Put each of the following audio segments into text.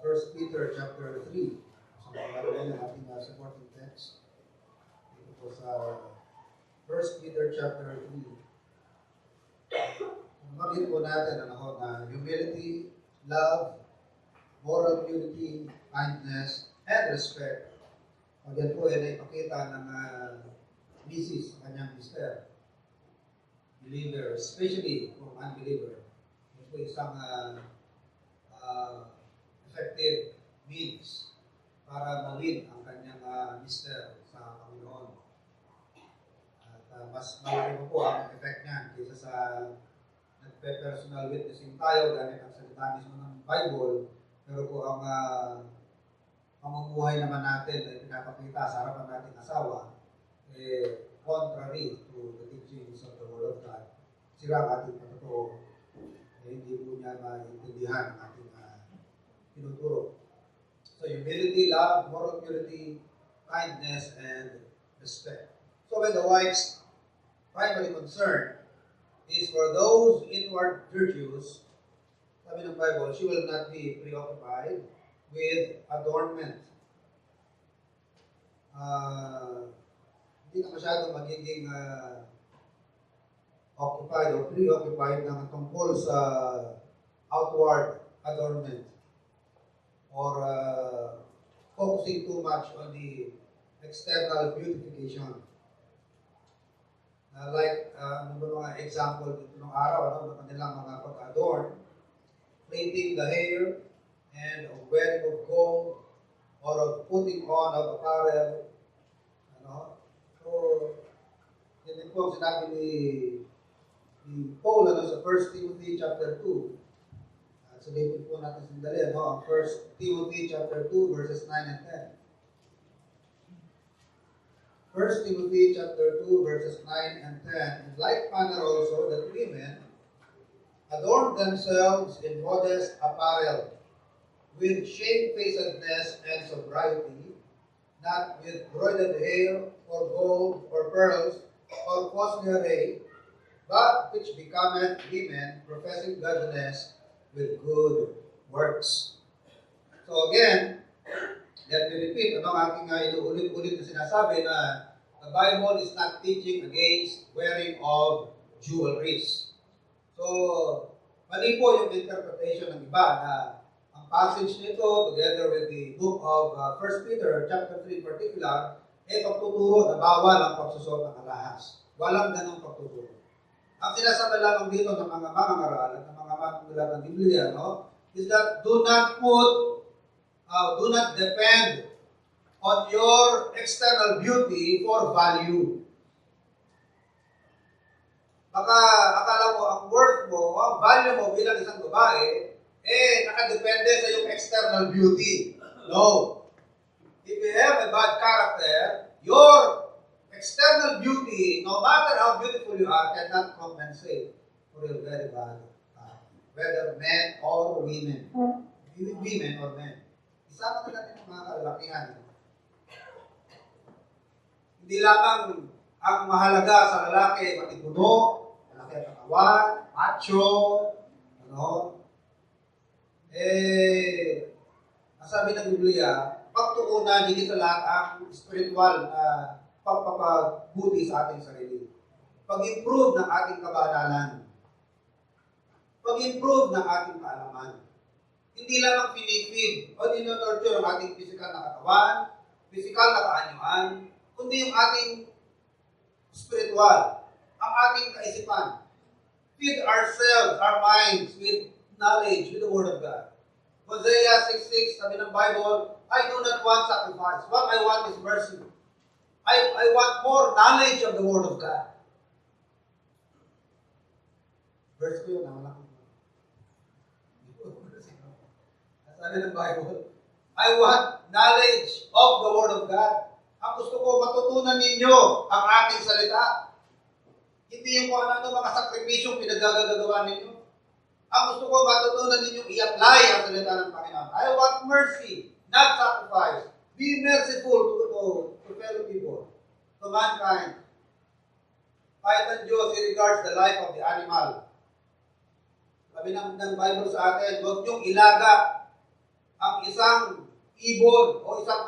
1 Peter chapter 3. So, magagawa ng ating supporting text. Ito po sa 1 Peter chapter 3. Magiging po natin na humility, love, moral purity, kindness, and respect. Yan po ay ipakita ng misis, kanyang mister, believer, especially kung unbeliever. Ito po isang effective means para mawin ang kanyang mister sa Panginoon. At mas malaki po ang effect niyan kaysa sa nagpe-personal witnessing tayo gamit ang salita mismo ng Bible, pero po ang pamumuhay naman natin na pinapakita sa harapan nating asawa, contrary to the teachings of the Word of God. Sira ang ating patotoo. Hindi po niya maintindihan ang ating tinuturo. So, humility, love, moral purity, kindness, and respect. So, when the wife's primary concern is for those inward virtues, sabi ng Bible, she will not be preoccupied with adornment. Hindi na masyadong magiging occupied o preoccupied ng tungkol sa outward adornment or focusing too much on the external beautification. Like, mga example dito ng araw, ng kanilang mga pag-adorn, plaiting the hair, and of wearing of gold, or of putting on of apparel. So, yun po ang sinabi ni Paul sa 1 Timothy chapter 2. Sabihin po natin sandali, ang 1 Timothy chapter 2, verses 9 and 10. 1 Timothy chapter 2, verses 9 and 10. In like manner also that women adorn themselves in modest apparel, with shamefacedness and sobriety, not with broidered hair, or gold, or pearls, or costly array, but which becometh women professing godliness with good works. So again, let me repeat, ang aking inuulit-ulit na sinasabi na the Bible is not teaching against wearing of jewelries. So, mali po yung interpretation ng iba na ang passage nito, together with the book of 1 Peter chapter 3 in particular, pagtuturo na bawal ang pagsusot ng alahas. Walang ganong pagtuturo. Ang sinasabi lamang dito ng mga mangangaral at ng mga manunulat ng Biblia, is that do not depend on your external beauty for value. Baka akala mo ang worth mo, ang value mo bilang isang babae, nakadepende sa yung external beauty. No. If you have a bad character, your external beauty, no matter how beautiful you are, cannot compensate for your very bad character. Whether men or women. Women or men. Isama na natin ang mga kalalakihan. Hindi lamang ang mahalaga sa lalaki, matipuno, malaki ang katawan, macho, sabi ng Biblia, pagtuunan hindi sa lahat ang spiritual na pagpapabuti sa ating sarili. Pag-improve ng ating kabanalan. Pag-improve ng ating kaalaman. Hindi lamang pinipid o nilonurture ang ating physical na katawan, physical na kaanyuan, kundi yung ating spiritual, ang ating kaisipan. Feed ourselves, our minds with knowledge, with the Word of God. Hosea 6:6, sabi ng Bible, I do not want sacrifice. What I want is mercy. I want more knowledge of the Word of God. Verse ko yun, naman ako. Sabi ng Bible, I want knowledge of the Word of God. Ang gusto ko, matutunan ninyo ang aking salita. Hindi yung kung ano mga sakripisyong pinagagagawa ninyo. Ang gusto ko, matutunan ninyong i-apply ang salita ng Panginoon. I want mercy, not sacrifice. Be merciful to fellow people, to mankind. Kahit ang Diyos, He regards the life of the animal. Sabi ng Bible sa atin, huwag niyong ilaga ang isang ibon o isang,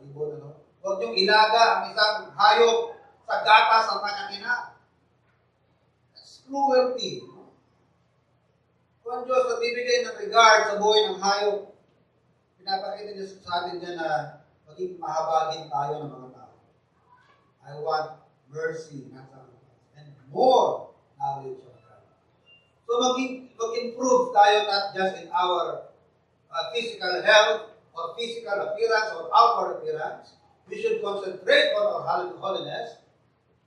ibon ano, huwag niyong ilaga ang isang hayop sa gatas ng kanyang ina. That's cruelty. Kung ang Diyos nagbibigay ng regard sa buhay ng hayop, pinapakita niya sa atin dyan na maging mahabagin tayo ng mga tao. I want mercy, not sacrifice, and more knowledge of God. So mag-improve tayo not just in our physical health or physical appearance or outward appearance. We should concentrate on our holiness.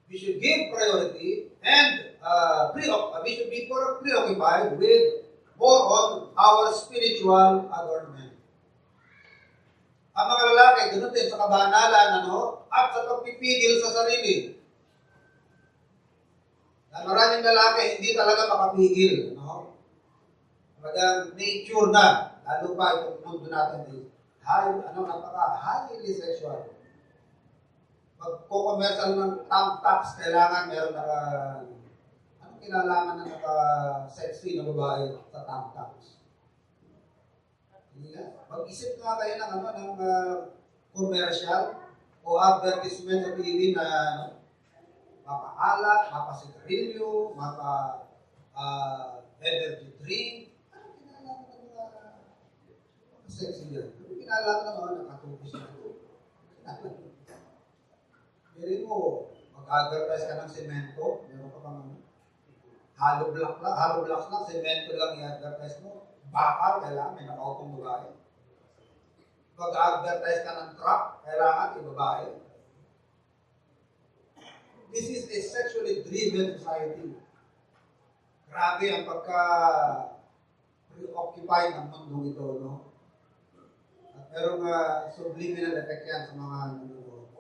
We should give priority and we should be preoccupied with more on our spiritual adornment. Ang mga lalaki, ganun din sa kabanalan, at sa pagpipigil sa sarili. Na maraming lalaki hindi talaga makapigil, Talagang nature na, lalo pa itong mundo natin highly sexual. Pag-commercial ng tank tops, kailangan meron kailangan na naka-sexy na babae sa tank tops. Mag-isip nga kayo ng commercial o advertisement sa TV na mapaalak, mapasigarilyo, energy drink. Ano kinalaman ng mga sexy yan? Ano kinalaman ng mga nakatupos na ito? Meron mo, mag-advertise ka ng semento, meron ka pang hollow blocks lang, semento lang i-advertise mo. Bakal, kailangan may nakaupong babae. Pag-advertise ka ng truck, kailangan i-babae. This is a sexually driven society. Grabe ang pagka-preoccupied ng mundo ito, At merong subliminal effect yan sa mga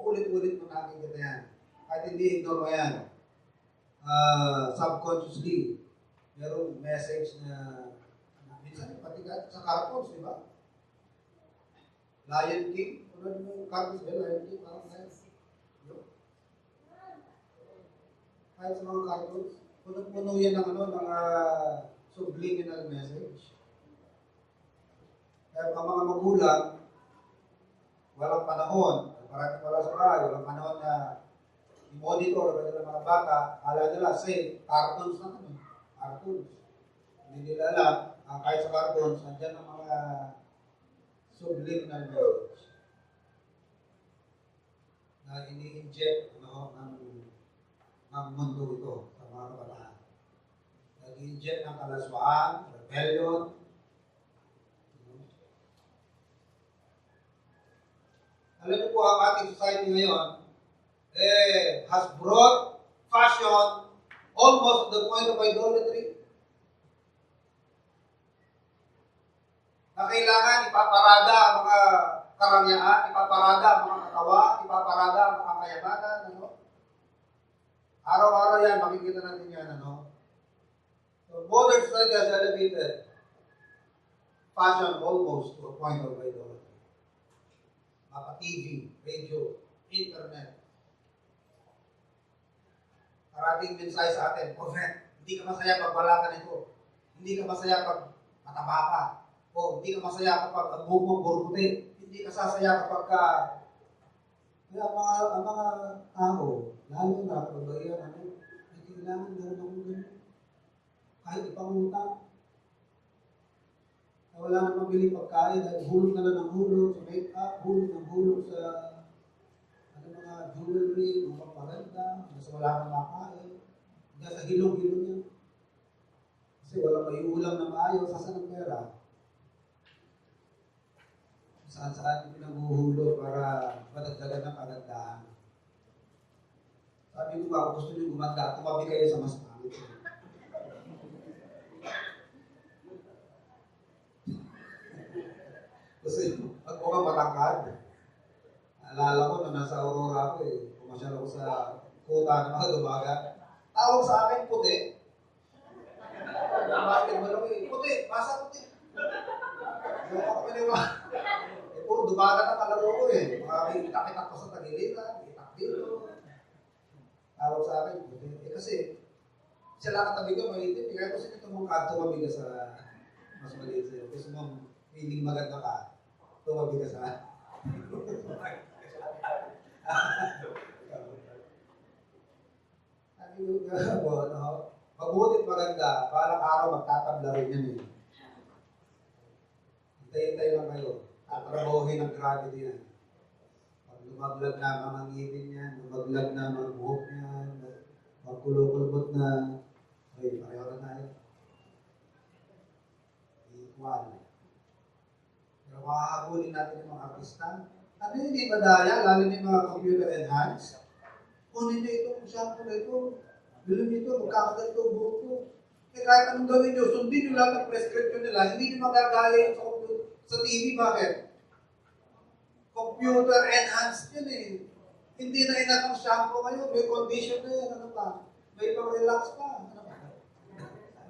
ulit-ulit mo nakikita yan. Kahit hindi ignore mo yan. Subconsciously, merong message na minsan pati sa cartoons, di ba? Lion King, ano yung cartoons ba? Lion King, parang ganyan. Kahit sa mga cartoons, puno yan ng subliminal message. Kaya ang mga magulang, walang panahon, parang wala sa bahay, walang panahon na i-monitor ng mga bata, ala nila, say, cartoons na kami. Cartoons. Hindi nila alam, kahit sa cartoons, andyan ang mga subliminal message na ini-inject ng mundo ito sa mga kabataan. Nag-inject ng kalaswaan, rebellion. Alam niyo po, ang ating society ngayon has brought fashion almost to the point of idolatry. Na kailangan ipaparada ang mga karangyaan, ipaparada ang mga katawan, ipaparada ang mga kayamanan, Araw-araw yan, makikita natin yan, So, modern society has elevated fashion almost to a point of idolatry. TV, radio, internet. Parating mensahe sa atin, Prophet, hindi ka masaya pag wala ka nito. Hindi ka masaya pag mataba ka. O hindi ka masaya kapag ang buhok mo burbuti. Hindi ka sasaya kapag kaya ang mga tao, lalo na pagbayan, may kailangan meron akong ganun. Kahit ipangutang. Wala nang mabili pagkain dahil hulog na lang ng hulog sa make-up, hulog ng hulog sa mga jewelry, mga pagpaganda, kasi wala nang makain. Hanggang sa hilong-hilong niya. Kasi walang may ulam na maayos, saan ang pera? Saan-saan pinaghuhulog para madagdagan ng kagandahan. Sabi ko ba, kung gusto niyo gumanda, tumabi kayo sa mas pangit. Kasi pag mukhang matangkad, naalala ko na nasa Aurora ako pumasyal ako sa kuta ng mga dumagat. Tawag sa akin, puti. Bakit ba lang puti, basa puti. Yung ako paniwa. Puro dumagat ang kalaro ko Itak-itak pa sa tagiliran, itak dito. Tawag sa akin, puti. Kasi, sila katabi ko, maliit. Kaya kasi ito mong kanto mabiga sa mas maliit sa'yo. Gusto mong feeling maganda ka. Tumabi ka saan? Mabutit maganda, parang araw magtatabla rin yan eh. Hintay-hintay lang kayo. Tatrabahuhin ang gravity yan. Pag lumaglag na mga ngipin yan, lumaglag na mga buhok yan, magkulog-kulbot na, ay, pareho na tayo. Equal. Pero makahabulin natin yung mga artista. Ano yung hindi madaya, lalo na yung mga computer enhanced? Kunin na ito, kung saan ko na ito. Bilhin nito, magkakagal ito, buhok ko. Eh kahit anong gawin nyo, sundin nyo lang ang prescription nila, hindi nyo magagaya yung sa TV. Bakit? Computer enhanced yun eh. Hindi na enough ang shampoo kayo, may condition na yan, ano pa? May pang-relax pa, ano pa?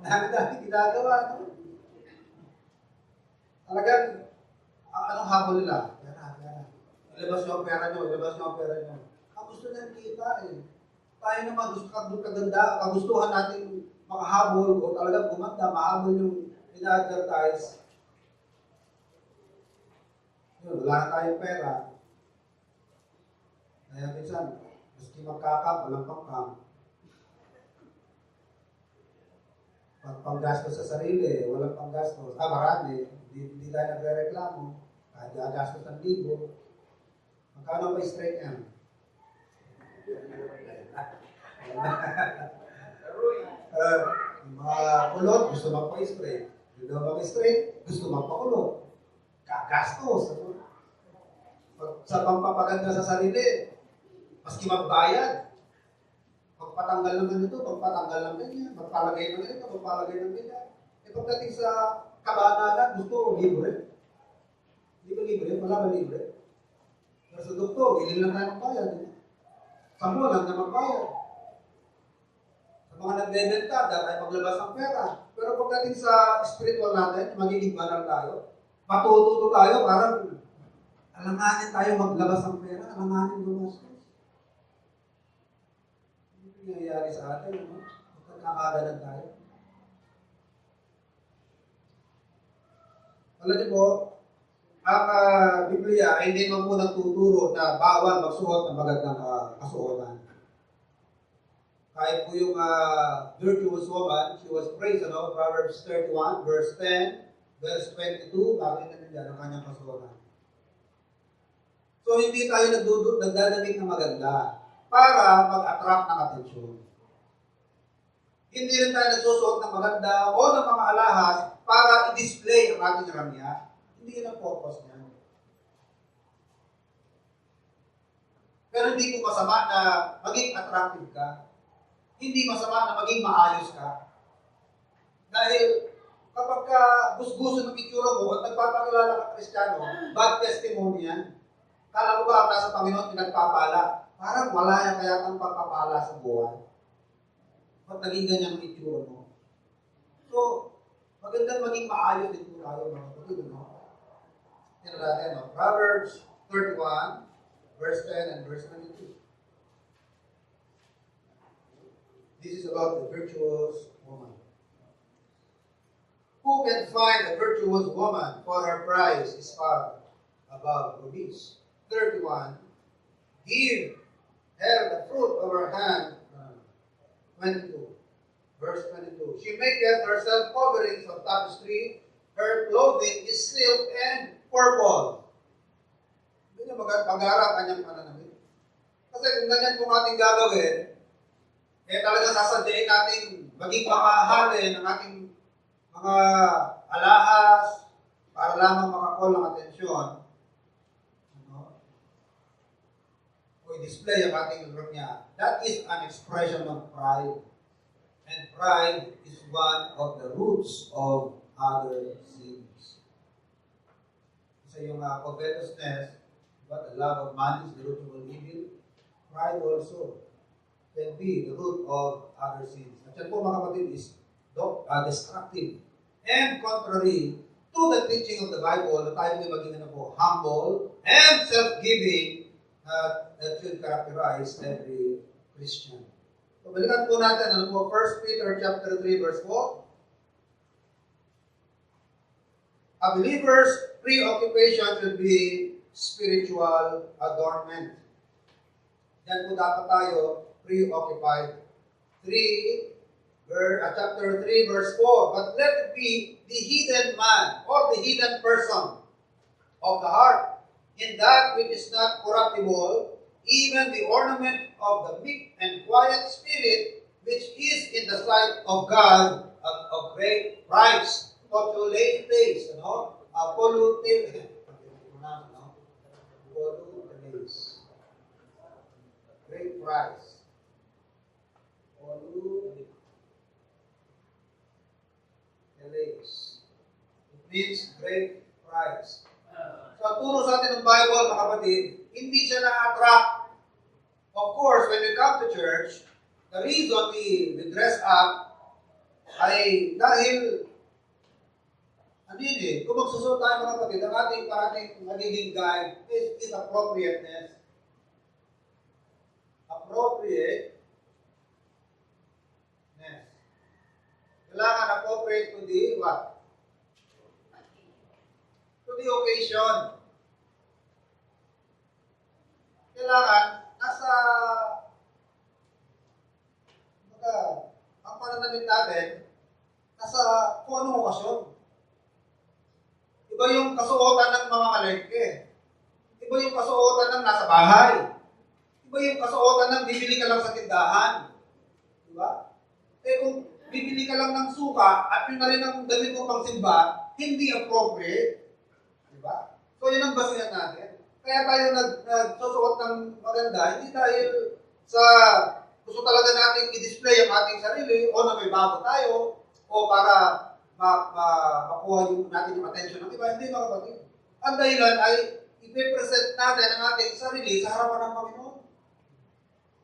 Dami-dami ginagawa, no? Talagang, anong habol nila? Pera. Ilabas nyo ang pera nyo. Ang gusto nang kita eh. Tayo naman, gusto kaganda, kagustuhan natin makahabol o talagang gumanda, mahabol yung ina-advertise. Yun, wala na tayong pera. Kaya minsan, maski magkakam, walang pangkam. Panggastos sa sarili, walang panggastos. Marami. Hindi tayo nagre-reklamo. Kahit gagastos ng libo. Magkano ba straight yan? Yung mga kulot, gusto magpa-straight. Yung daw mag-straight, gusto magpakulot. Kagastos. Sa pampapaganda sa sarili, maski magbayad. Pagpatanggal ng ganito, pagpatanggal ng ganyan, magpalagay ng ganito, magpalagay ng ganyan. E pagdating sa kabanalan, gusto libre. Hindi ba libre? Wala ba libre? Pero sa doktor, ilin lang tayo ng bayad. Sa mo lang na magbayad. Sa mga nagbebenta, dahil tayo maglabas ng pera. Pero pagdating sa spiritual natin, magiging banal tayo. Matututo tayo, parang alanganin tayo maglabas ng pera, alanganin gumastos. Nangyayari sa atin, no? Magkakagalan tayo. Alam niyo po, ang Biblia ay hindi naman po nagtuturo na bawal magsuot ng magandang kasuotan. Kahit po yung virtuous woman, she was praised, ano? Proverbs 31, verse 10, verse 22, bakit na nandiyan ang kanyang kasuotan. So, hindi tayo nagdadamit ng maganda para mag-attract ng atensyon. Hindi rin tayo nagsusuot ng maganda o ng mga alahas para i-display ang ating ramya. Hindi yun ang purpose niya. Pero hindi po masama na maging attractive ka. Hindi masama na maging maayos ka. Dahil kapag ka gusguso ng itsura mo at nagpapakilala ka Kristiyano, bad testimony yan. Kala ko ba ang nasa Panginoon pinagpapala? Parang wala yan kaya ang pagpapala sa buhay. Ba't naging ganyan ang itsura mo? So, magandang maging maayos din tayo mga kapatid, no? Yan natin, no? Proverbs 31, verse 10 and verse 22. This is about the virtuous woman. Who can find a virtuous woman, for her price is far above rubies? 31. Give her the fruit of her hand. 22. Verse 22. She maketh herself coverings of tapestry. Her clothing is silk and purple. Hindi niya mag-aara kanyang pananamit. Kasi kung ganyan kung ating gagawin, talaga sasadyain natin maging mamahalin ng ating mga alahas para lamang makakol ng atensyon. Display ang ating niya. That is an expression of pride. And pride is one of the roots of other sins. So yung covetousness, but the love of money is the root of all evil. Pride also can be the root of other sins. At yan po mga kapatid is destructive and contrary to the teaching of the Bible na tayo may maging humble and self-giving that should characterize every Christian. So, balikan po natin, 1 Peter chapter 3, verse 4. A believer's preoccupation should be spiritual adornment. Diyan po dapat tayo preoccupied. Chapter 3, verse 4. But let it be the hidden man or the hidden person of the heart, in that which is not corruptible, even the ornament of the meek and quiet spirit, which is in the sight of God of great price. Polluteis, polluteis. Great price. Polluteis. It means great price. So, ang turo sa atin ng Bible, mga kapatid, hindi siya na-attract. Of course, when we come to church, the reason we dress up ay dahil, kung magsusuot tayo mga kapatid, ang ating parating magiging guide is appropriateness. Appropriateness. Kailangan appropriate to the what? To the occasion. Kailangan nasa ang pananamit natin nasa kung anong okasyon. Iba yung kasuotan ng mga malengke. Iba yung kasuotan ng nasa bahay. Iba yung kasuotan ng bibili ka lang sa tindahan. Diba? Kung bibili ka lang ng suka at yun na rin ang damit mo pang simba, hindi appropriate. Diba? So yun ang basihan natin. Kaya tayo nagsusuot ng maganda, hindi dahil sa gusto talaga natin i-display ang ating sarili o na may bago tayo o para makuha natin yung attention ng iba. Hindi mga kapatid. Ang dahilan ay i-present natin ang ating sarili sa harapan ng Panginoon.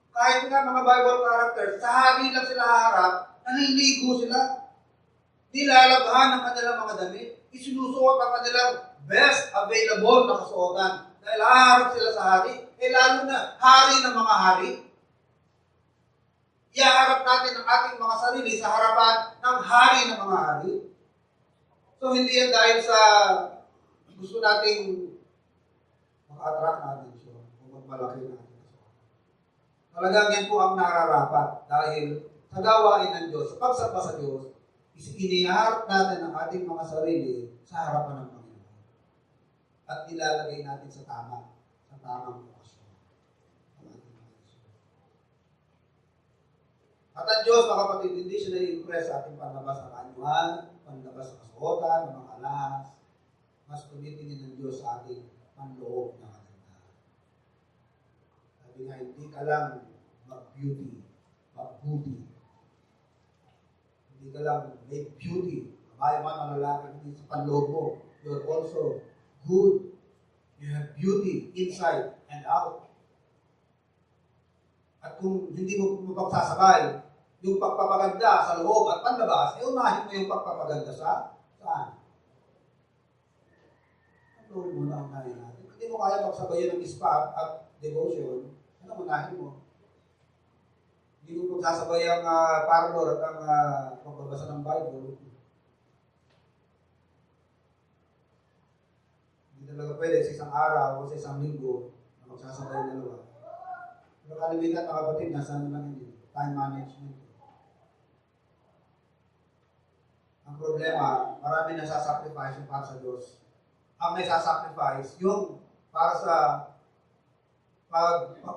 Kahit nga mga Bible characters, sa hari lang sila haharap, naliligo sila. Nilalabhan ang kanilang mga damit. Isinusuot ang kanilang best available na kasuotan. Dahil haharap sila sa hari. Lalo na hari ng mga hari. Ihaharap natin ang ating mga sarili sa harapan ng hari ng mga hari. So, hindi yan dahil sa gusto nating maka-attract natin siya o magmalaki natin. Talagang yan po ang nararapat dahil sa gawain ng Diyos, sa pagsamba sa Diyos, iniharap natin ang ating mga sarili sa harapan ng Panginoon. At nilalagay natin sa tamang okasyon. At ang Diyos, mga kapatid, hindi siya na-impress sa ating panlabas ng kanyuhan, panlabas ng kasuotan, ng mga alahas. Mas tumitingin ng Diyos sa ating panloob na kagandahan. Sabi nga, hindi ka lang mag-beauty, mag-booty. Hindi ka lang make beauty. Babae man o lalaki, hindi sa panloob mo. You're also good. You have beauty inside and out. At kung hindi mo mapagsasabay, yung pagpapaganda sa loob at panlabas, unahin mo yung pagpapaganda sa saan? Ang loob mo na unahin natin. Hindi mo kaya pagsabayan ng spa at devotion, ano unahin mo? Hindi mo pagsasabay ang parlor at ang pagbabasa ng Bible. Hindi talaga pwede sa isang araw o sa isang linggo na magsasabay ng dalawa. Pero kalimitan mga kapatid, nasa ano lang yun, time management. Ang problema, marami nasasacrifice yung para sa Diyos. Ang may sasacrifice, yung para sa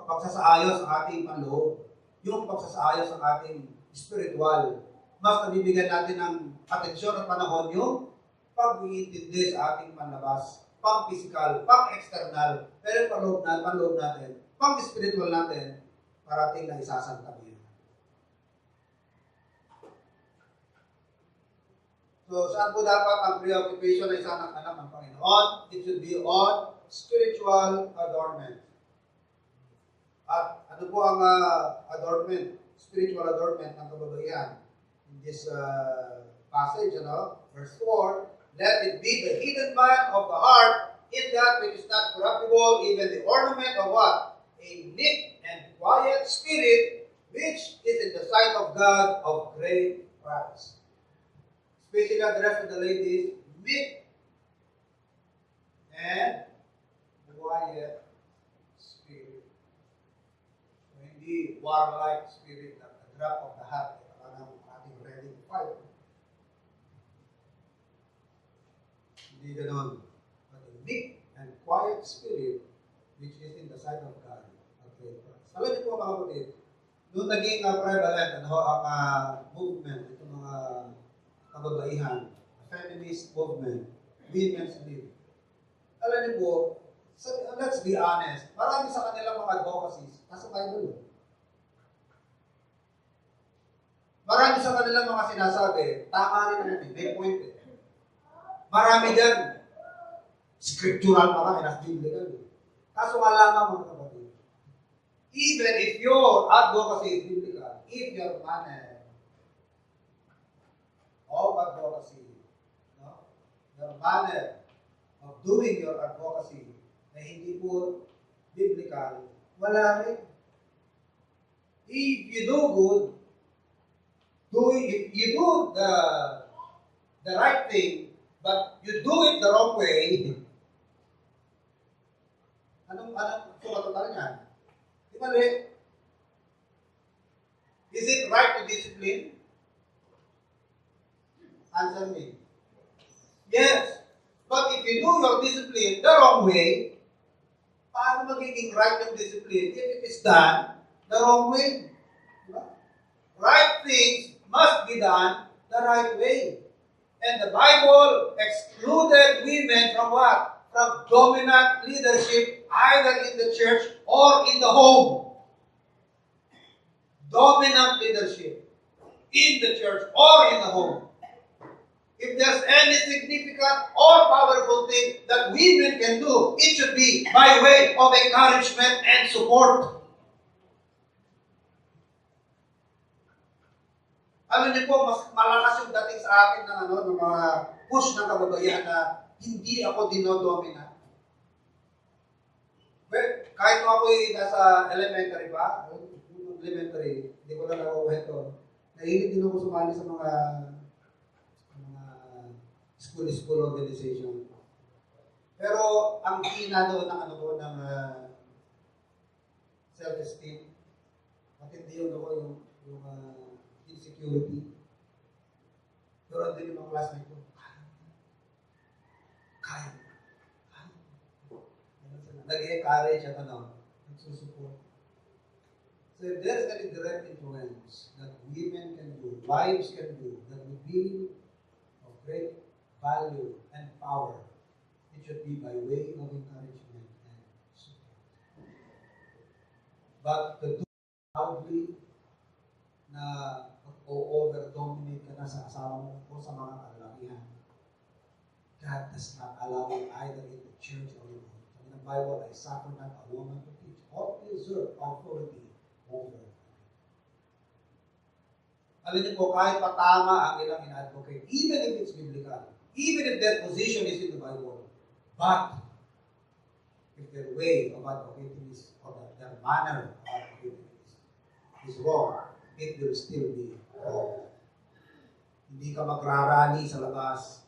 pagsasaayos ng ating panloob, yung pagsasaayos ng ating spiritual. Mas nabibigyan natin ng atensyon at panahon yung pag-iintindi sa ating panlabas, pang-physical, pang-external, pero panloob natin, pang-spiritual natin, parating na isasanta mo yun. So, saan po dapat ang preoccupation ay isang anak ng Panginoon? It should be on spiritual adornment. At ano po ang adornment, spiritual adornment ng kababaihan? In this passage, verse 4, let it be the hidden man of the heart, in that which is not corruptible, even the ornament of what? A meek and quiet spirit, which is in the sight of God of great price. Especially addressed to the ladies, meek warlike spirit at the drop of the hat, parang ating ready to fight. Hindi ganon. But a meek and quiet spirit, which is in the sight of God, a great price. Alam niyo po mga kapatid, noong naging prevalent ang movement, itong mga kababaihan, feminist movement, women's league. Alam niyo po, let's be honest, marami sa kanilang mga advocacies, nasa Bible. Marami sa kanilang mga sinasabi, tama rin naman, may point eh. Marami dyan, scriptural pa ka, nasa biblical. Kaso nga lamang mga kapatid, even if your advocacy is biblical, if your manner of advocacy, no? Your manner of doing your advocacy na hindi po biblical, wala rin. If you do good, if you do the right thing, but you do it the wrong way, anong sumatotal niyan? Di mali. Is it right to discipline? Answer me. Yes. But if you do your discipline the wrong way, paano magiging right yung discipline if it is done the wrong way? Diba? Right things must be done the right way. And the Bible excluded women from what? From dominant leadership either in the church or in the home. Dominant leadership in the church or in the home. If there's any significant or powerful thing that women can do, it should be by way of encouragement and support. Alam niyo po, mas malakas yung dating sa akin ng mga push ng kababaihan na hindi ako dinodomina. Well, kahit ako'y nasa elementary pa, hindi ko lang nakukwento. Nahilig din ako sumali sa mga school organization. Pero ang hina doon ng self-esteem, matindi yun ako yung insecurity. Pero andun yung mga classmate ko, kaya. Nag-encourage at nagsusupport. So if there's any direct influence that women can do, wives can do, that would be of great value and power, it should be by way of encouragement and support. But to do loudly na over-dominate ka na sa asawa mo o sa mga kalalakihan, God does not allow it either in the church or in the home. In the Bible, I suffer not a woman to teach or to usurp authority over. Alam niyo po, kahit patama ang ilang in-advocate, even if it's biblical, even if their position is in the Bible, but if their way of advocating is, or their manner of advocating is wrong, it will still be wrong. Hindi ka magrarally sa labas,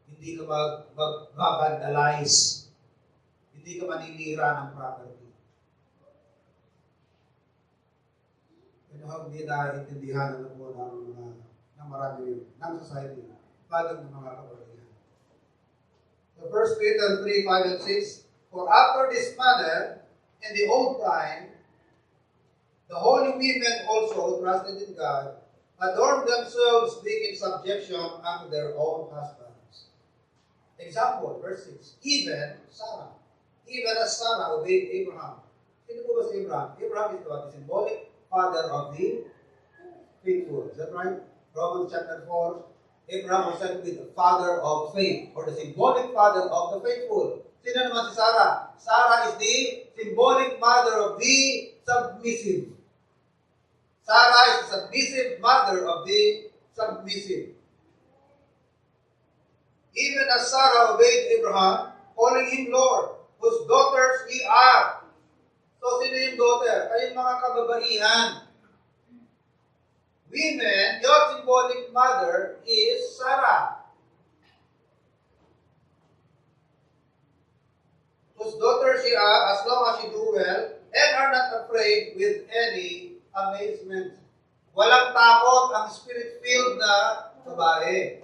hindi ka mag-vandalize, hindi ka maninira ng property. Hindi naiintindihan po ng marami ng society, bagay ng mga kababaihan. So 1 Peter 3:5 and 6, for after this manner, in the old time, the holy women also who trusted in God adorned themselves being in subjection unto their own husbands. Example, verse 6, even as Sarah obeyed Abraham. Sino po ba si Abraham? Abraham is the symbolic father of the faithful. Is that right? Romans chapter 4, Abraham was said to be the father of faith, or the symbolic father of the faithful. Sino naman si Sarah? Sarah is the symbolic mother of the submissive. Sarah is the submissive mother of the submissive. Even as Sarah obeyed Abraham, calling him Lord, whose daughters we are. So, sino yung daughter? Kayong mga kababaihan. Women, your symbolic mother is Sarah, whose daughters ye are, as long as you do well, and are not afraid with any amazement. Walang takot ang spirit-filled na babae.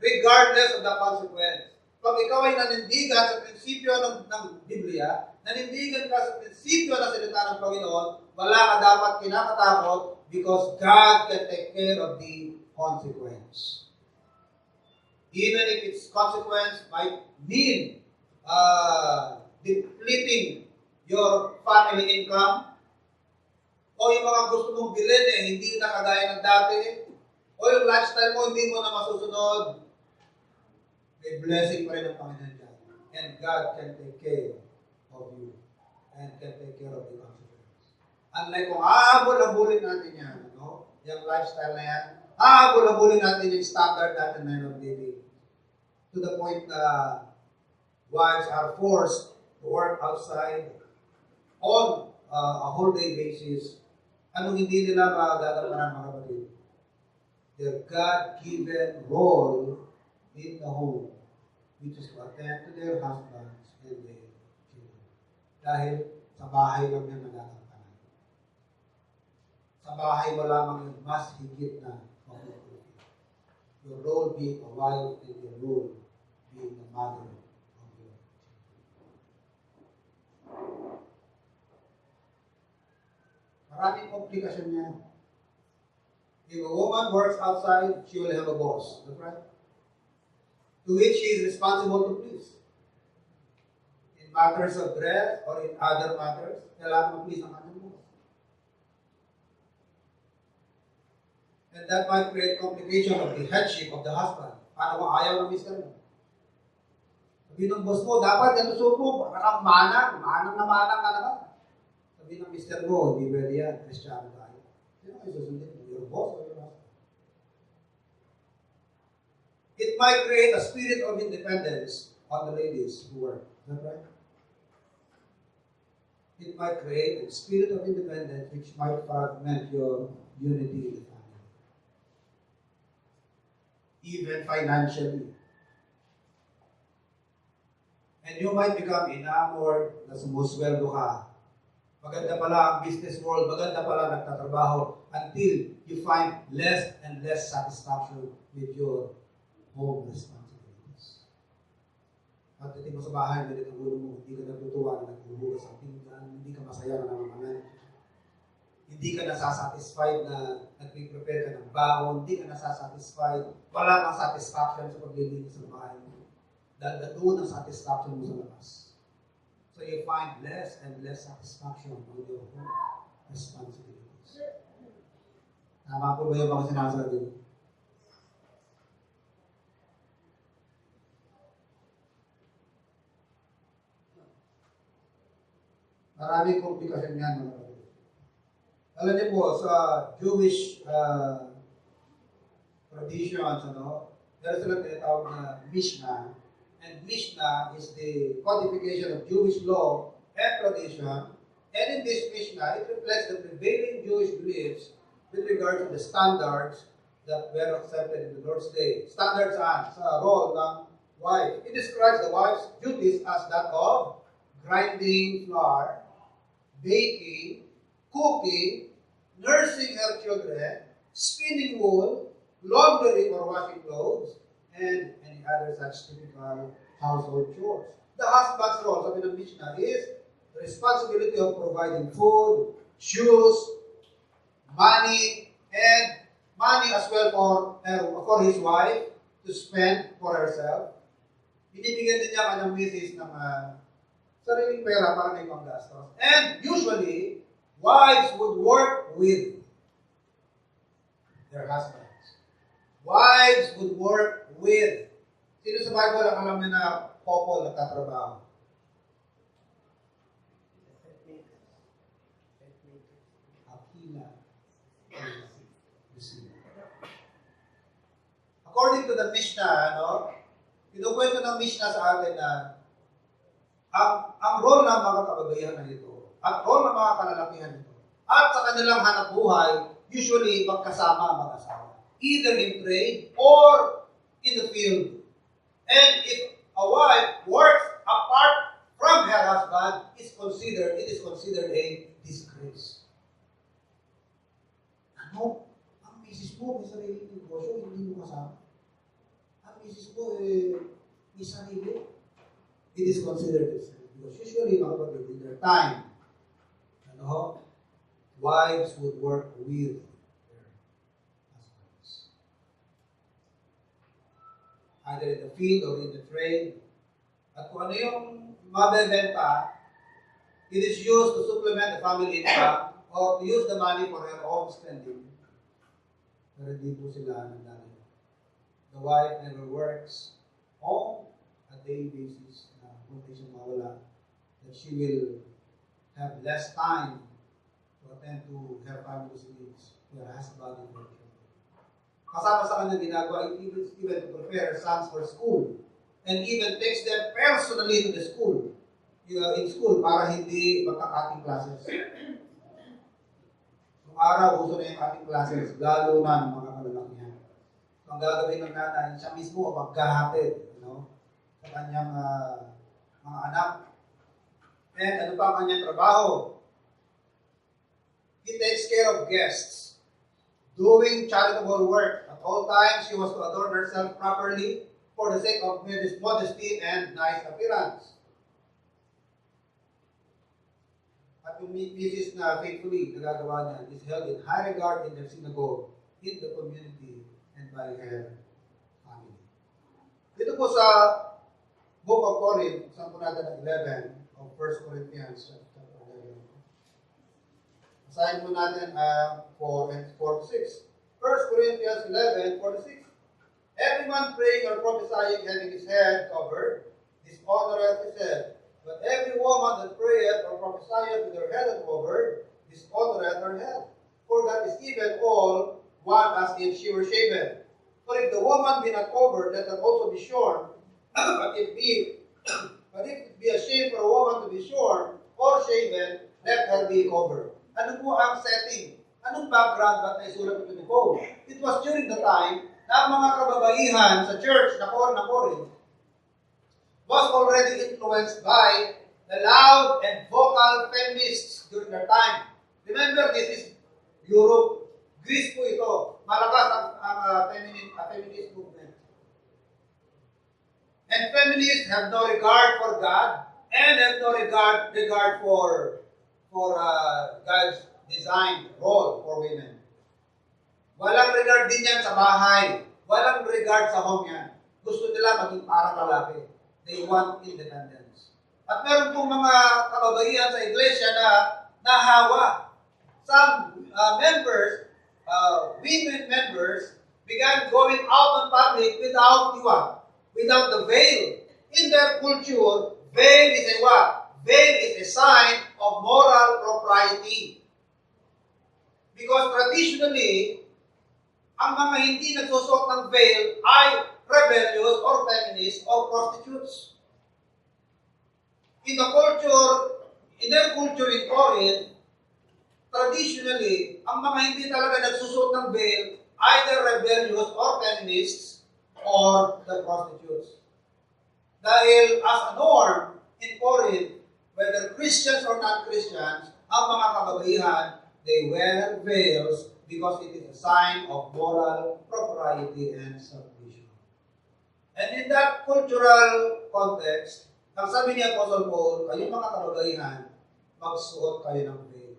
Regardless of the consequence. Pag ikaw ay nanindigan sa prinsipyo ng Biblia, nanindigan ka sa prinsipyo ng salita ng Panginoon, wala ka dapat kinakatakot because God can take care of the consequence. Even if its consequence might mean depleting your family income, o yung mga gusto mong bilhin hindi na kagaya ng dati, o yung lifestyle mo hindi mo na masusunod, may blessing pa rin ng Panginoon dyan. And God can take care of you and can take care of the consequences. Unlike kung aabol-abulin natin yan, yung lifestyle na yan, aabol-abulin natin yung standard natin na of living. To the point na wives are forced to work outside on a whole day basis. Anong hindi nila magagampanan, mga kapatid? Their God-given role in the home, which is to attend to their husbands and their children. Dahil sa bahay lang yan nagagampanan. Sa bahay mo lamang yung mas higit na makukulit. Your role being a wife and your role being a mother of your children. Maraming komplikasyon niya. If a woman works outside, she will have a boss. That's right? To which she is responsible to please. In matters of dress or in other matters, kailangan ma-please ang kanyang boss. And that might create complication of the headship of the husband. Paano kung ayaw ng mister mo? Sabi ng boss mo, dapat yan susuko, parang manang na manang ka naman. Sabi ng mister mo, hindi pwede yan, Kristiyano tayo. Sino kayo susundin mo? Your boss or your husband? It might create a spirit of independence on the ladies who work. Is that right? It might create a spirit of independence which might fragment your unity in the family. Even financially. And you might become enamored na sumusweldo ka. Maganda pala ang business world, maganda pala nagtatrabaho until you find less and less satisfaction with your home responsibilities. Pagdating mo sa bahay, galit ang ulo mo, hindi ka natutuwa na naghuhugas ang pinggan, hindi ka masaya na namamanan. Hindi ka nasasatisfied na nag-prepare ka ng baon, hindi ka nasasatisfied, wala kang satisfaction sa paglilinis ng bahay mo. Dahil doon ang satisfaction mo sa labas. So you find less and less satisfaction on your own responsibilities. Tama po ba yung mga sinasabi ko? Maraming komplikasyon yan, mga kapatid. Alam niyo po, sa Jewish traditions, meron silang tinatawag na Mishnah. And Mishnah is the codification of Jewish law and tradition. And in this Mishnah, it reflects the prevailing Jewish beliefs with regard to the standards that were accepted in the Lord's Day. Standards sa role ng wife. It describes the wife's duties as that of grinding flour, baking, cooking, nursing her children, spinning wool, laundering or washing clothes, and any other such typical household chores. The husband's role, sabi ng Mishnah, is the responsibility of providing food, shoes, money, and money as well for his wife to spend for herself. Binibigyan din niya kanyang misis ng sariling pera para may panggastos. And usually, wives would work with their husbands. Wives would work with. Sino sa Bible ang alam niya na couple nagtatrabaho? Aquila. According to the Mishnah, kinukwento ng Mishnah sa atin na ang role ng mga kababaihan na ito at role ng mga kalalakihan nito at sa kanilang hanap buhay, usually magkasama mag-asawa. Either in trade or in the field. And if a wife works apart from her husband, it is considered a disgrace. Isarili. It is considered as sin. Because usually, mga kapatid, in their time, wives would work with their husbands. Either in the field or in the trade. At kung ano yung mabebenta, it is used to supplement the family income or to use the money for her own spending. Pero hindi po sila nagdadala. The wife never works on a daily basis na kung siya mawala, that she will have less time to attend to her family's needs, her husband and her children. Kasama sa kanya ginagawa, even to prepare her sons for school, and even takes them personally to the school, in school, para hindi magka-cutting classes. Nung araw, uso na yung cutting classes, lalo na ng mga kalalakihan. So, ang gagawin ng nanay, siya mismo magkahatid, sa kanyang mga anak. And ano pa ang kanyang trabaho? He takes care of guests, doing charitable work. At all times, she was to adorn herself properly for the sake of modesty and nice appearance. At yung misis na faithfully nagagawa niya is held in high regard in the synagogue, in the community, and by her family. Dito po sa Book of Corinth, saan po natin ang 11 of 1 Corinthians chapter 11. Basahin po natin 4 and 4 to 6. 1 Corinthians 11, 4 to 6. Every man praying or prophesying having his head covered, dishonoreth his head. But every woman that prayeth or prophesieth with her head uncovered, dishonoreth her head. For that is even all one as if she were shaven. For if the woman be not covered, let her also be shorn. But if it be a shame for a woman to be shorn or shaven, let her be covered. Ano po ang setting? Anong background ba't naisulat ito ni Paul? It was during the time na mga kababaihan sa church na Corinth was already influenced by the loud and vocal feminists during their time. Remember, this is Europe. Greece po ito. Malakas ang feminist movement. And feminists have no regard for God and have no regard for God's designed role for women. Walang regard din yan sa bahay. Walang regard sa home yan. Gusto nila maging parang lalaki. They want independence. At meron pong mga kababaihan sa iglesia na nahawa. Some women members, began going out in public without the veil. In their culture, veil is a what? Veil is a sign of moral propriety. Because traditionally, ang mga hindi nagsusot ng veil ay rebellious or feminist or prostitutes. In their culture in Corinth, traditionally, ang mga hindi talaga nagsusot ng veil, either rebellious or feminists or the prostitutes. Dahil as a norm in Corinth, whether Christians or non-Christians, ang mga kababaihan, they wear veils because it is a sign of moral propriety and submission. And in that cultural context, ang sabi ni Apostle Paul, kayong mga kababaihan, magsuot kayo ng veil.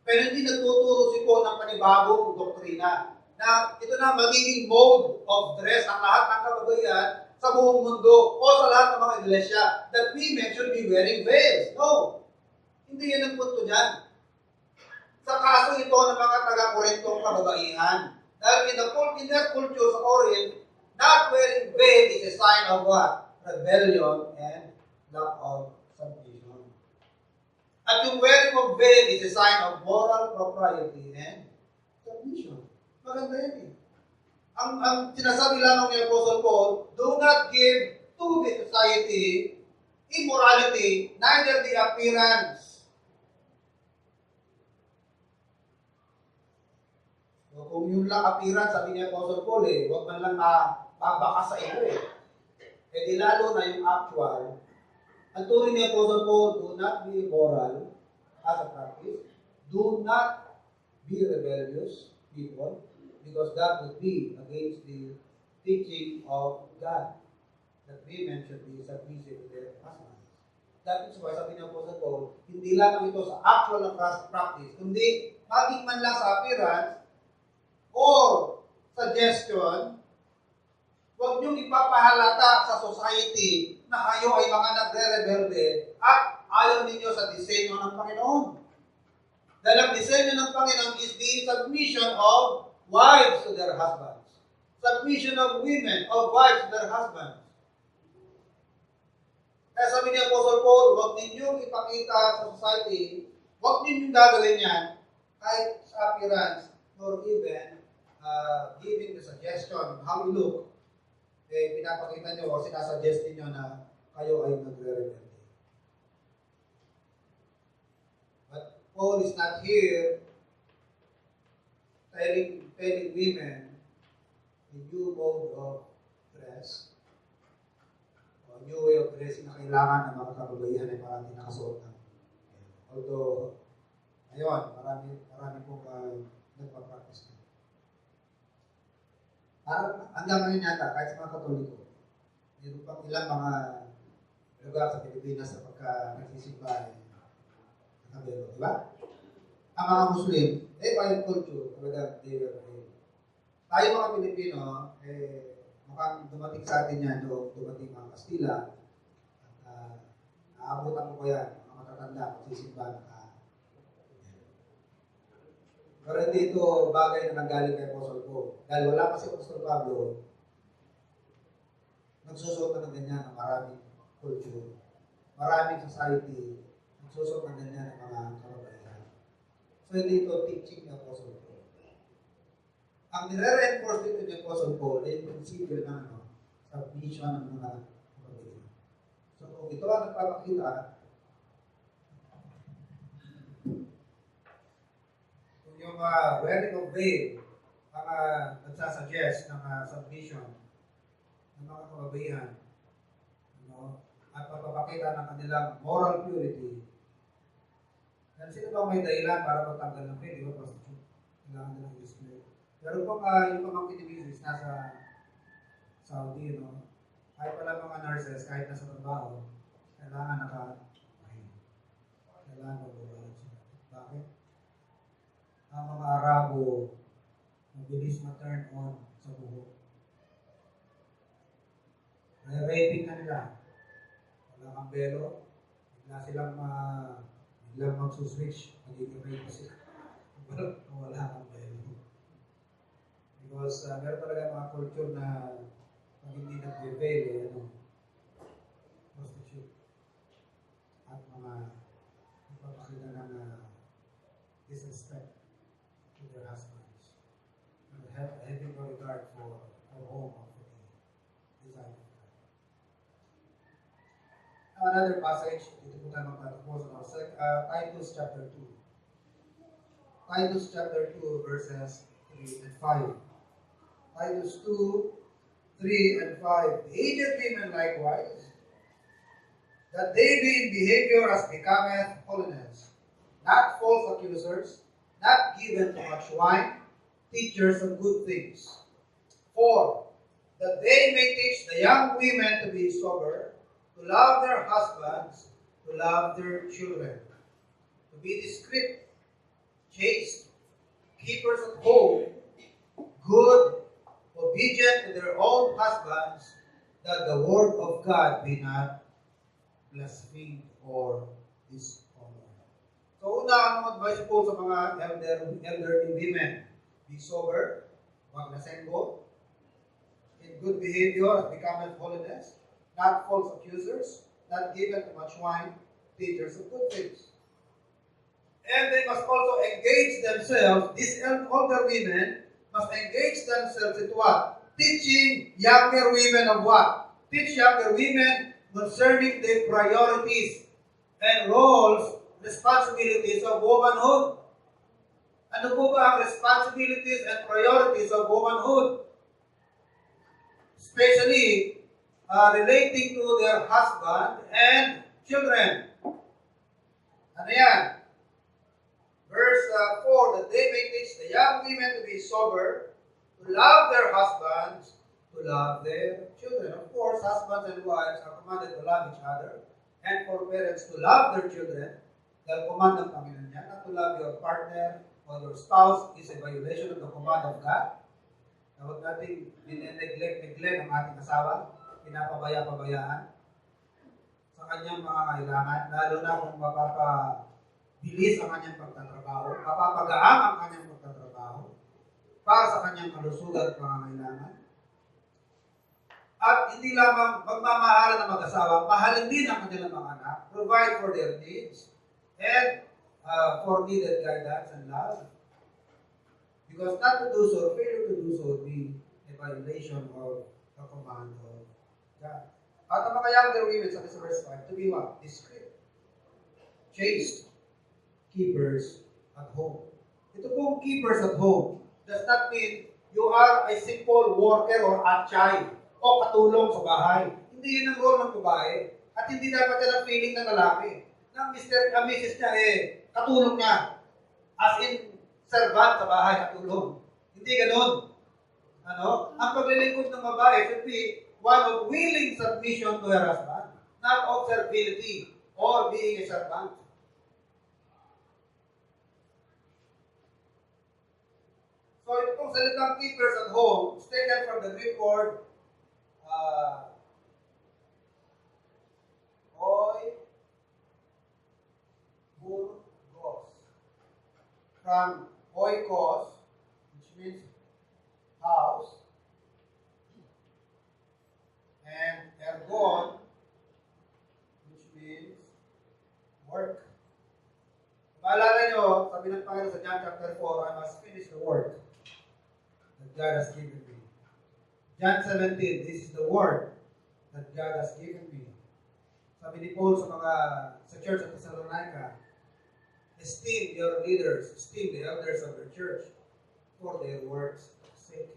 Pero hindi nagtuturo si Paul ng panibagong doktrina na ito na magiging mode of dress ang lahat ng kababaihan sa buong mundo o sa lahat ng mga iglesia that women should be wearing veils. No. Hindi yan ang punto niyan. Sa kaso ito ng mga taga-Korintong kababaihan. Dahil in their culture sa Corinth, not wearing veil is a sign of what? Rebellion and lack of submission. At yung wearing of veil is a sign of moral propriety and submission. Maganda yan eh. Ang sinasabi lamang ni Apostle Paul, do not give to the society immorality, neither the appearance. So, kung yun lang appearance, sabi ni Apostle Paul huwag man lang mabaka sa iyo Eh di lalo na yung actual. Ang turing ni Apostle Paul, do not be immoral as a practice. Do not be rebellious people, because that would be against the teaching of God. that women should be submissive to their husbands. That is why sabi ng Apostle Paul, hindi lang ito sa actual na practice, kundi maging man lang sa appearance or suggestion, huwag niyong ipapahalata sa society na kayo ay mga nagre-rebelde at ayaw ninyo sa disenyo ng Panginoon. Dahil ang disenyo ng Panginoon is the submission of wives to their husbands. Submission of women, of wives to their husbands. Kaya sabi ni Apostle Paul, huwag ninyong ipakita sa society, huwag ninyong gagawin yan kahit sa appearance or even giving the suggestion of how you look. Eh, pinapakita nyo o sinasuggest niyo na kayo ay nagre-rebelde. But Paul is not here telling women the new mode of dress o new way of dressing na kailangan ng mga kababaihan ay parang nakasuot ng. Although, ayun, marami pong nagpa-practice na. Parang hanggang ngayon yata, kahit sa mga Katoliko, mayroon pang ilang mga lugar sa Pilipinas na pagka nagsisimba ay nakabelo, di ba? Ang mga Muslim, by culture, talaga they were afraid. Tayo mga Pilipino, mukhang dumating sa atin yan, dumating mga Kastila, at naabutan ko yan, mga matatanda, magsisimba na pero hindi ito bagay na nanggaling kay Apostle Paul. Dahil wala kasi Apostle Pablo, nagsusuot na ng ganyan ng maraming culture, maraming society, nagsusuot ng ganyan ng mga kababaihan. So hindi ito teaching ni Apostle Paul. Ang nire-reinforce dito ni Apostle Paul ay yung prinsipyo ng submission ng mga kababaihan. So kung ito ang nagpapakita, yung wearing of veil, ang nagsasuggest ng submission ng mga kababaihan, at pagpapakita ng kanilang moral purity. Dan sino ba may dahilan para magtanggal ng veil? Di ba, prostitute? Kailangan nila ng display. Pero kung yung pamangkin ni Mrs. nasa Saudi, kahit pala mga nurses, kahit nasa trabaho, kailangan kailangan magbabayad sila. Bakit? Ang mga Arabo, mabilis ma-turn on sa buhok. Raping na nila. Wala kang belo, biglang magsuswitch, magiging rape sila. Wala kang belo. Because meron talaga mga culture na pag hindi nag-veil, prostitute. At mga ipapakita ng disrespect to their husbands. And having no regard for home or for the design of God. Now another passage, ito po tayo magtatapos sa Titus chapter 2. Titus chapter 2 verses 3 and 5. Titus 2, 3 and 5. Aged women likewise, that they be in behavior as becometh holiness, not false accusers, not given to much wine, teachers of good things. For that they may teach the young women to be sober, to love their husbands, to love their children, to be discreet, chaste, keepers at home, good, obedient to their own husbands, that the word of God be not blasphemed or dishonored. So una, ang advice po sa mga elderly women, be sober, wag lasenggo, in good behavior, becometh holiness, not false accusers, not given to much wine, teachers of good things. And they must also engage themselves, these older women must engage themselves into what? Teaching younger women of what? Teach younger women concerning the priorities and roles, responsibilities of womanhood. Ano po ba ang responsibilities and priorities of womanhood? Especially relating to their husband and children. Ano yan? Verse 4, that they may teach the young women to be sober, to love their husbands, to love their children. Of course, Therefore, husbands and wives are commanded to love each other, and for parents to love their children. Dahil command ng Panginoon niya, not to love your partner or your spouse is a violation of the command of God. Na huwag natin neglect ang ating asawa, pinapabaya-pabayaan sa kanyang mga kailangan, lalo na kung mapapabilis ang kanyang pagtatrabaho, mapapagaan ang kanyang pagtatrabaho para sa kanyang kalusugan at pangangailangan. At hindi lamang magmamahalan ng mag-asawa, mahalin din ang kanilang mga anak, provide for their needs, and for needed guidance and love. Because not to do so, failure to do so would be a violation of the command of God. At ang mga younger women sa verse 5, to be what? Discreet, chaste, keepers at home. Ito pong keepers at home does not mean you are a simple worker or atchay o katulong sa bahay. Hindi yun ang role ng babae. At hindi dapat yan ang feeling ng lalaki. Ng Mrs. niya katulong niya. As in, servant sa bahay, katulong. Hindi ganun. Ang paglilingkod ng babae should be one of willing submission to her husband, not of servility or being a servant. So, itong salitang keepers at home is taken from the Greek word oikos. From oikos, which means house, and ergon, which means work. Maalala nyo, sabi ng Panginoon sa John chapter 4, I must finish the work that God has given me. John 17, this is the word that God has given me. Sabi ni Paul sa church of Thessalonica, esteem your leaders, esteem the elders of the church for their works' sake.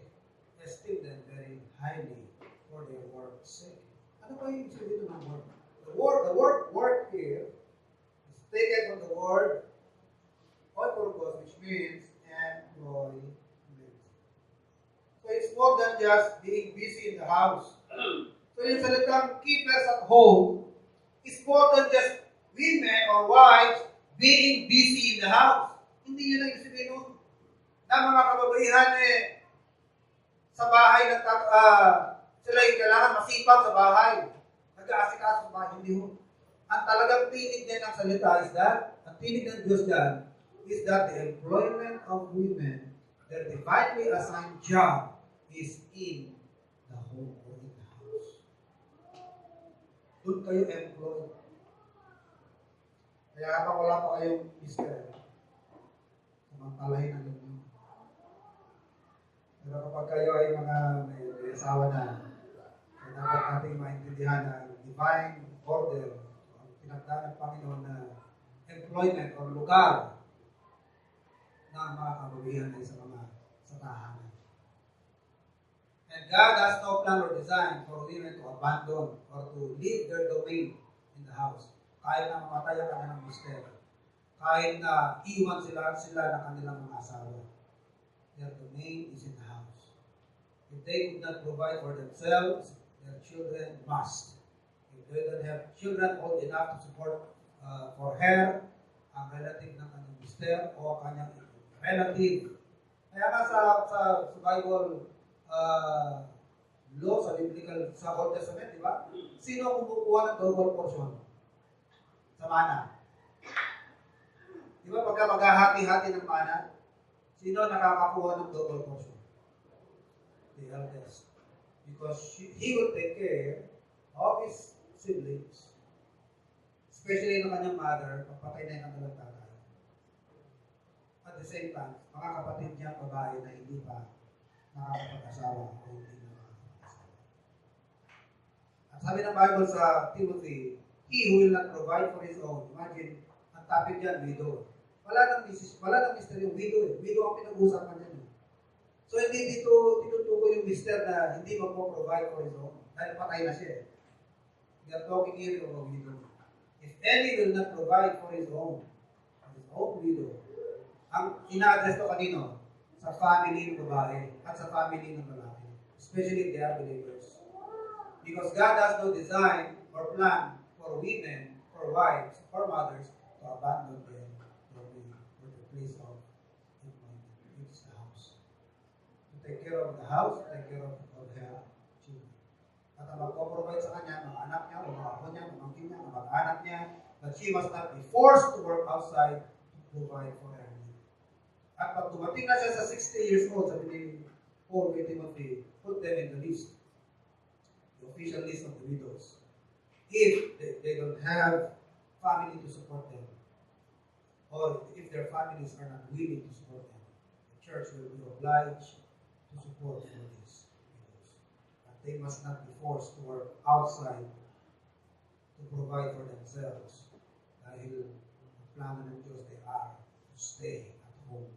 Esteem them very highly for their work's sake. Ano ba yung sabi ng work? The word work here is taken from the word oikos, which means employment. So it's more than just being busy in the house. So yung salitang keepers at home is more than just women or wives being busy in the house. Hindi yun ang ibig sabihin nun. Na mga kababaihan sa bahay sila yung kailangan masipag sa bahay. Nag-aasikaso sa bahay. Hindi ho. Ang talagang tinig din ng salita is that, ang tinig ng Diyos dyan, is that the employment of women, their divinely assigned job, is in the home or in the house. Doon kayo employed. Kaya kapag wala pa kayong mister, samantalahin ang inyo. Pero kapag kayo ay may asawa na, dapat natin maintindihan ang divine order, ang pinagdaan ng Panginoon na employment o lugar ng mga kababihan ay sa tahanan. And God has no plan or design for women to abandon or to leave their domain in the house. Kahit na mamatay ang kanilang mister, kahit na iwan sila ng kanilang mga asawa, their domain is in the house. If they could not provide for themselves, their children must. If they don't have children old enough to support for her, ang relative ng kanyang mister o kanyang relative. Kaya nga sa Bible law, sa biblical, sa Old Testament, di ba? Sino kumukuha ng double portion? Sa mana. Di ba pagka maghahati-hati ng mana, sino nakakakuha ng double portion? The eldest. Because he will take care of his siblings. Especially ng kanyang mother, pagpatay na yung kanilang tatay. At the same time, mga kapatid niya babae na hindi pa nakakapag-asawa o hindi na nakakapag-asawa. At sabi ng Bible sa Timothy, he who will not provide for his own. Imagine, ang topic dyan, widow. Wala nang mister yung widow. Widow ang pinag-uusapan dyan. So hindi dito tinutukoy yung mister na hindi magpo-provide for his own. Dahil patay na siya. We are talking here of a widow. If any will not provide for his own widow, ang ina-address to kanino? Sa family ng babae at sa family ng lalaki. Especially if they are believers. Because God has no design or plan for women, for wives, for mothers to abandon them for the place of employment. It's the house. To take care of the house, take care of her children. At ang mag-provide sa kanya, mga anak niya, mga apo niya, mga pamangkin niya, mga anak niya, that she must not be forced to work outside to provide for her need. At pag dumating na siya sa 60 years old, sabi ni Paul kay Timothy, put them in the list, the official list of the widows. If they don't have family to support them, or if their families are not willing to support them, the church will be obliged to support for these widows. But they must not be forced to work outside to provide for themselves. Dahil ang plano ng Diyos, they are to stay at home.